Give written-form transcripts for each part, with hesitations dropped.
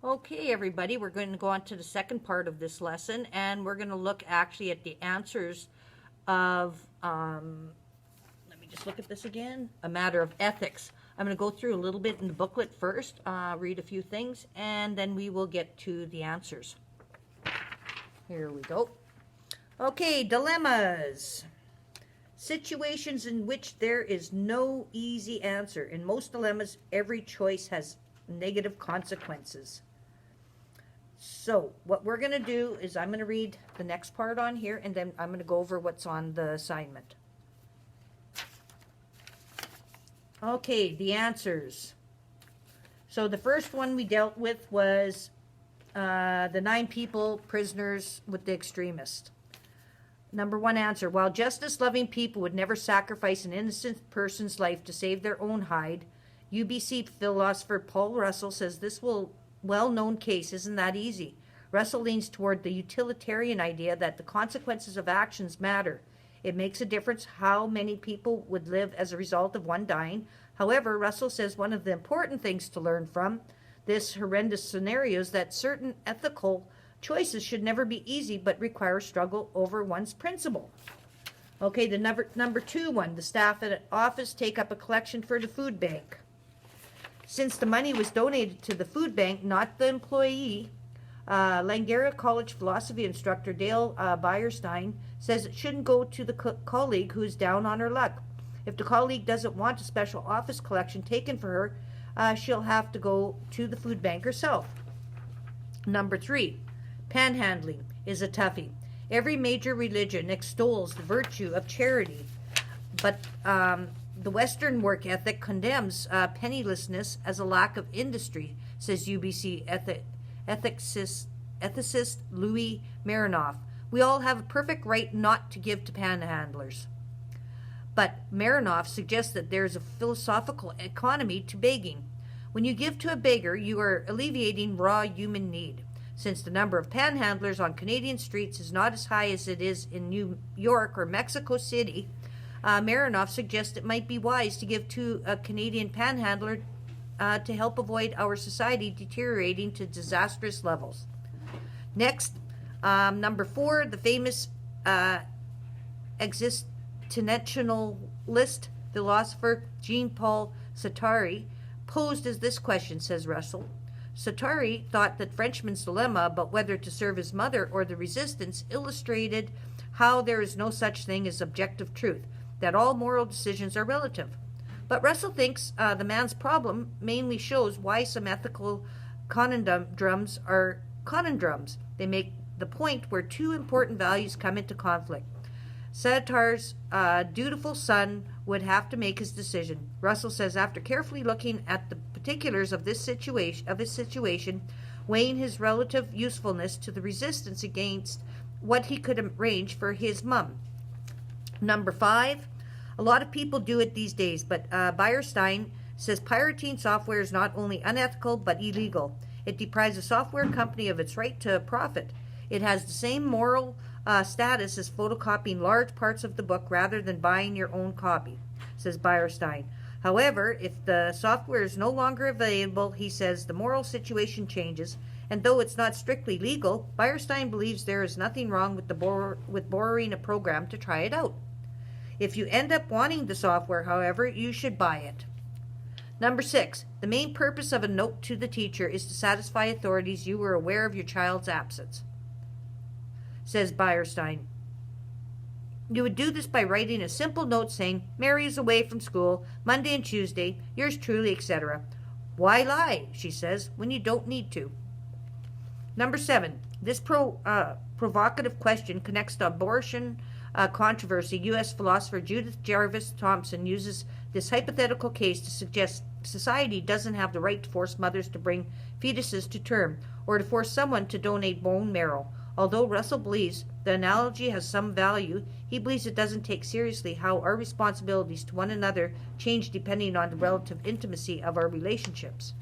Okay, everybody, we're going to go on to the second part of this lesson, and we're going to look actually at the answers of, let me just look at this again, a matter of ethics. I'm going to go through a little bit in the booklet first, read a few things, and then we will get to the answers. Here we go. Okay, dilemmas. Situations in which there is no easy answer. In most dilemmas, every choice has negative consequences. So what we're going to do is I'm going to read the next part on here, and then I'm going to go over what's on the assignment. Okay, the answers. So the first one we dealt with was the 9 people, prisoners with the extremist. Number 1 answer, while justice-loving people would never sacrifice an innocent person's life to save their own hide, UBC philosopher Paul Russell says this well-known case isn't that easy. Russell leans toward the utilitarian idea that the consequences of actions matter. It makes a difference how many people would live as a result of one dying. However, Russell says one of the important things to learn from this horrendous scenario is that certain ethical choices should never be easy but require struggle over one's principle. Okay, the number 2 one, the staff at an office take up a collection for the food bank. Since the money was donated to the food bank, not the employee, Langara College philosophy instructor Dale Beyerstein says it shouldn't go to the colleague who is down on her luck. If the colleague doesn't want a special office collection taken for her, she'll have to go to the food bank herself. Number 3, panhandling is a toughie. Every major religion extols the virtue of charity, but the Western work ethic condemns pennilessness as a lack of industry, says UBC ethicist Louis Marinoff. We all have a perfect right not to give to panhandlers. But Marinoff suggests that there's a philosophical economy to begging. When you give to a beggar, you are alleviating raw human need. Since the number of panhandlers on Canadian streets is not as high as it is in New York or Mexico City, Marinoff suggests it might be wise to give to a Canadian panhandler to help avoid our society deteriorating to disastrous levels. Next, number 4, the famous existentialist philosopher Jean-Paul Sartre posed as this question, says Russell. Sartre thought that Frenchman's dilemma about whether to serve his mother or the resistance illustrated how there is no such thing as objective truth, that all moral decisions are relative. But Russell thinks the man's problem mainly shows why some ethical conundrums are conundrums. They make the point where 2 important values come into conflict. Sartre's dutiful son would have to make his decision. Russell says after carefully looking at the particulars of his situation, weighing his relative usefulness to the resistance against what he could arrange for his mum. Number 5, a lot of people do it these days, but Beyerstein says pirating software is not only unethical but illegal. It deprives a software company of its right to profit. It has the same moral status as photocopying large parts of the book rather than buying your own copy, says Beyerstein. However, if the software is no longer available, he says the moral situation changes, and though it's not strictly legal, Beyerstein believes there is nothing wrong with borrowing a program to try it out. If you end up wanting the software, however, you should buy it. Number 6, the main purpose of a note to the teacher is to satisfy authorities you were aware of your child's absence, says Beyerstein. You would do this by writing a simple note saying, Mary is away from school, Monday and Tuesday, yours truly, etc. Why lie, she says, when you don't need to? Number 7, this provocative question connects to abortion controversy. U.S. philosopher Judith Jarvis Thompson uses this hypothetical case to suggest society doesn't have the right to force mothers to bring fetuses to term or to force someone to donate bone marrow. Although Russell believes the analogy has some value, he believes it doesn't take seriously how our responsibilities to one another change depending on the relative intimacy of our relationships.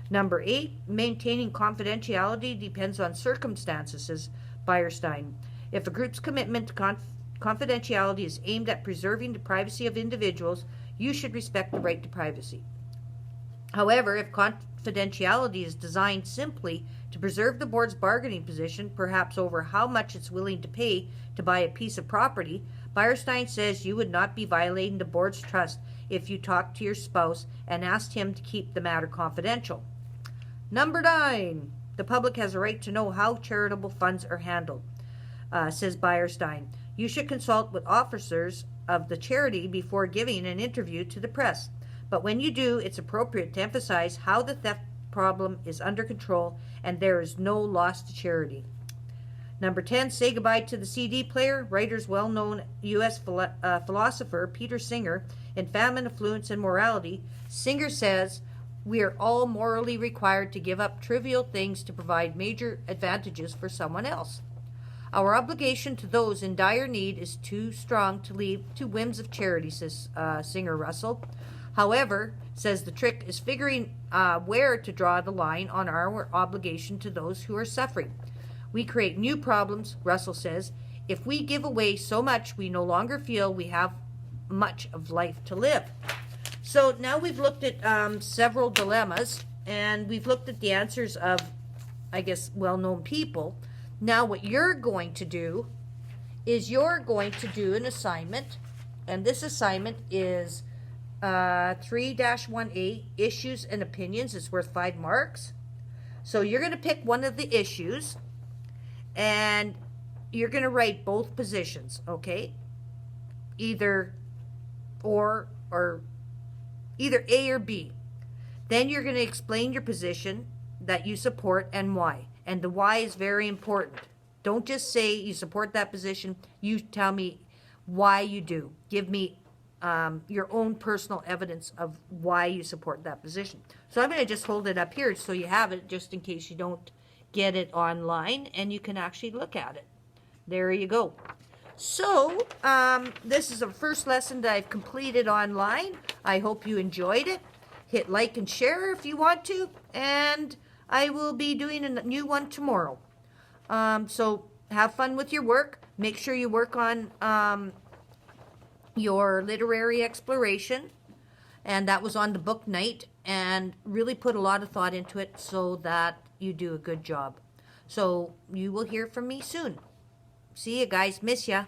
Number 8, maintaining confidentiality depends on circumstances, says Beyerstein. If a group's commitment to confidentiality is aimed at preserving the privacy of individuals, you should respect the right to privacy. However, if confidentiality is designed simply to preserve the board's bargaining position, perhaps over how much it's willing to pay to buy a piece of property, Beierstein says you would not be violating the board's trust if you talked to your spouse and asked him to keep the matter confidential. Number 9. The public has a right to know how charitable funds are handled, says Beierstein. You should consult with officers of the charity before giving an interview to the press. But when you do, it's appropriate to emphasize how the theft problem is under control and there is no loss to charity. Number 10, say goodbye to the CD player. Writer's well-known U.S. philosopher Peter Singer, in Famine, Affluence, and Morality, Singer says, we are all morally required to give up trivial things to provide major advantages for someone else. Our obligation to those in dire need is too strong to leave to whims of charity, says Singer Russell. However, says the trick is figuring where to draw the line on our obligation to those who are suffering. We create new problems, Russell says, if we give away so much we no longer feel we have much of life to live. So now we've looked at several dilemmas, and we've looked at the answers of, I guess, well-known people. Now what you're going to do is you're going to do an assignment, and this assignment is 3-1A, Issues and Opinions. It's worth 5 marks. So you're going to pick one of the issues, and you're going to write both positions, okay? Either either A or B. Then you're going to explain your position that you support and why. And the why is very important. Don't just say you support that position. You tell me why you do. Give me your own personal evidence of why you support that position. So I'm going to just hold it up here so you have it, just in case you don't get it online, and you can actually look at it. There you go. So this is the first lesson that I've completed online. I hope you enjoyed it. Hit like and share if you want to, and I will be doing a new one tomorrow. So have fun with your work. Make sure you work on your literary exploration, and that was on the book night, and really put a lot of thought into it so that you do a good job. So you will hear from me soon. See you guys. Miss ya.